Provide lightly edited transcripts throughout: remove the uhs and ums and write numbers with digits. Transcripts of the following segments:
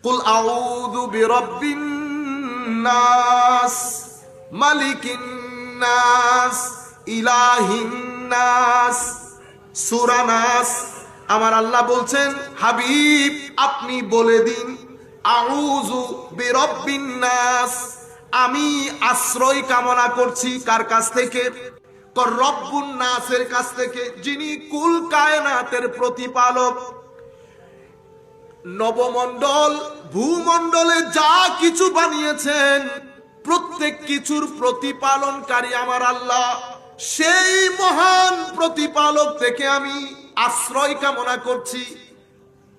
কুল আউযু বিরাব্বিন নাস মালিকিন নাস ইলাহিন নাস। সূরা নাস। আমার আল্লাহ বলছেন, হাবিব আপনি বলে দিন, আউযু বিরাব্বিন নাস, আমি আশ্রয় কামনা করছি কার কাছ থেকে? রব্বুন নাসের কাছ থেকে, যিনি কুল কায়নাতের প্রতিপালক। নবমণ্ডল ভূমণ্ডলে যা কিছু বানিয়েছেন প্রত্যেক কিছুর প্রতিপালনকারী আমার আল্লাহ। সেই মহান প্রতিপালক থেকে আমি আশ্রয় কামনা করছি।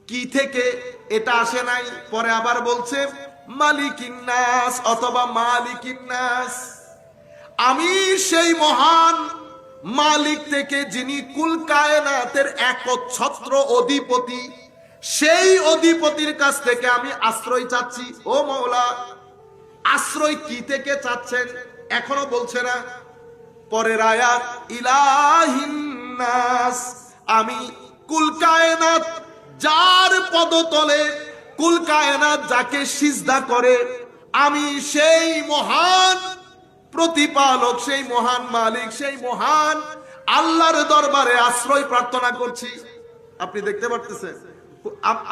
কি থেকে? এটা আসে নাই, পরে আবার বলছে মালিকিন নাস অথবা মালিকিন নাস। আমি সেই মহান মালিক থেকে, যিনি কুল কায়নাতের একচ্ছত্র অধিপতি, সেই অধিপতির কাছ থেকে আমি আশ্রয় চাচ্ছি। ও মাওলা, আশ্রয় কি থেকে চাচ্ছেন এখনো বলছে না। পরের আয়াত, ইলাহিন নাস, আমি কুল কায়নাত, যার পদতলে কুল কায়নাত যাকে সিজদা করে, আমি সেই মহান প্রতিপালক, সেই মহান মালিক, সেই মহান আল্লাহর দরবারে আশ্রয় প্রার্থনা করছি। আপনি দেখতে পারতেছেন,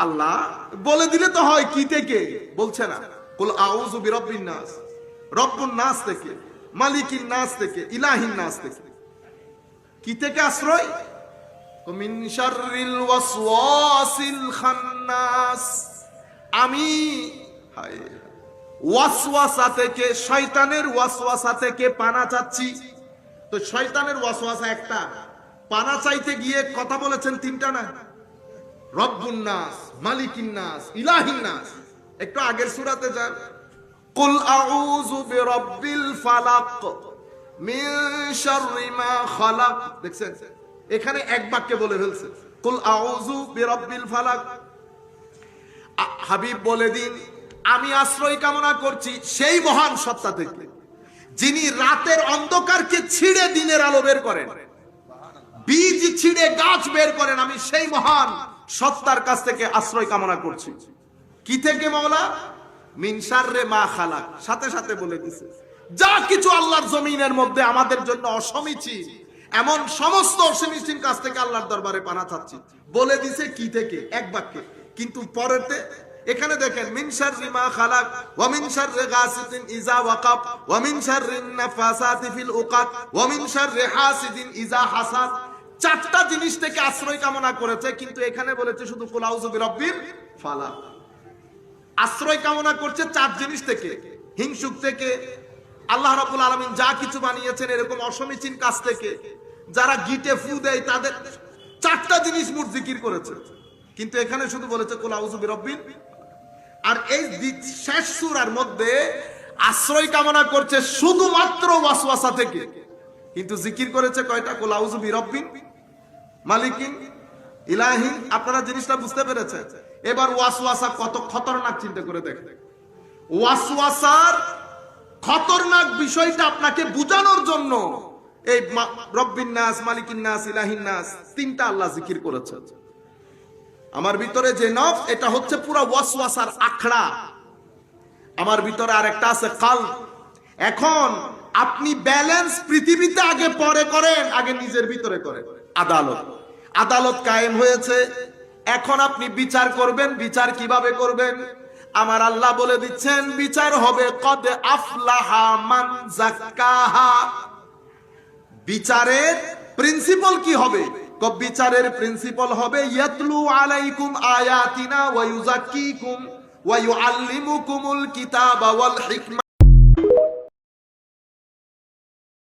আল্লাহ বলে দিলে তো হয় কি থেকে, বলছে না। কুল আউযু বিরাব্বিন নাস, রব্বুন নাস থেকে, মালিকিন নাস থেকে, ইলাহিন নাস থেকে। কি থেকে আশ্রয়? মিন শাররিল ওয়াসওয়াসিল খান্নাস, আমি ওয়াসওয়াসা থেকে, শয়তানের ওয়াসওয়াসা থেকে পানা চাচ্ছি। তো শয়তানের ওয়াসওয়াসা একটা, পানা চাইতে গিয়ে কথা বলেছেন তিনটা না, রব্বুন নাস, মালিকিন নাস, ইলাহিন নাস। একটু আগের সূরাতে যান, কুল আউযু বিরাব্বিল ফালাক মিন শাররি মা খালাক। দেখছেন, এখানে এক বাক্যে বলে ফেলছে কুল আউযু বিরাব্বিল ফালাক। হাবিব বলে দিন, আমি আশ্রয় কামনা করছি সেই মহান সত্তা থেকে, যিনি রাতের অন্ধকারকে ছিঁড়ে দিনের আলো বের করেন, বীজ ছিঁড়ে গাছ বের করেন। আমি সেই মহান সত্তার কাছ থেকে আশ্রয় কামনা করছি। কি থেকে মাওলা? মিন শাররি মা খালাক, সাথে সাথে বলে দিছে যা কিছু আল্লাহর জমিনের মধ্যে আমাদের জন্য অসমীচীন, এমন সমস্ত অসমীচীন কাছ থেকে আল্লাহর দরবারে পানা চাচ্ছি। বলে দিছে কি থেকে, এক বাক্যে। কিন্তু পরেতে এখানে দেখেন, মিন শাররি মা খালাক ওয়া মিন শাররি গাসিকিন ইযা ওয়াকাব ওয়া মিন শাররিন নাফাসাতি ফিল উকাদ ওয়া মিন শাররি হাসিদিন ইযা হাসাদ। চারটা জিনিস থেকে আশ্রয় কামনা করেছে, কিন্তু এখানে বলেছে শুধু কুল আউযু বিরাব্বিল ফালাক। আশ্রয় কামনা করছে চার জিনিস থেকে, হিংসুক থেকে, আল্লাহ রাব্বুল আলামিন যা কিছু বানিয়েছেন এরকম অসমীচীন কাজ থেকে, যারা গিটে ফু দেয় তাদের, চারটা জিনিস মুট জিকির করেছে। কিন্তু এখানে শুধু বলেছে কুল আউযু বিরাব্বিল। আর এই শেষ সূরার মধ্যে আশ্রয় কামনা করছে শুধুমাত্র ওয়াসওয়াসা থেকে, কিন্তু জিকির করেছে কয়টা? কুল আউযু বিরাব্বিল মালিকিন ইলাহিন। আপনারা জিনিসটা বুঝতে পেরেছেন? এবার ওয়াসওয়াসা কত খতরনাক চিন্তা করে দেখেন। ওয়াসওয়াসার খতরনাক বিষয়টা আপনাকে বুঝানোর জন্য এই রব্বিন নাস, মালিকিন নাস, ইলাহিন নাস তিনটা আল্লাহ জিকির করেছে। আমার ভিতরে যে নফস, এটা হচ্ছে পুরো ওয়াসওয়াসার আখড়া। আমার ভিতরে আরেকটা আছে কলব। এখন আপনি ব্যালেন্স পৃথিবীতে আগে পরে করেন, আগে নিজের ভিতরে করেন। আদালত, আদালত কায়েম হয়েছে, এখন আপনি বিচার করবেন। বিচার কিভাবে করবেন? আমার আল্লাহ বলে দিচ্ছেন, বিচার হবে কদ আফলাহা মান যাক্কাহা। বিচারের প্রিন্সিপাল কি হবে? বিচারের প্রিন্সিপাল হবে ইয়াতলু আলাইকুম আয়াতিনা ওয়া ইউযাক্কিকুম ওয়া ইউআল্লিমুকুমুল কিতাবা ওয়াল হিকমা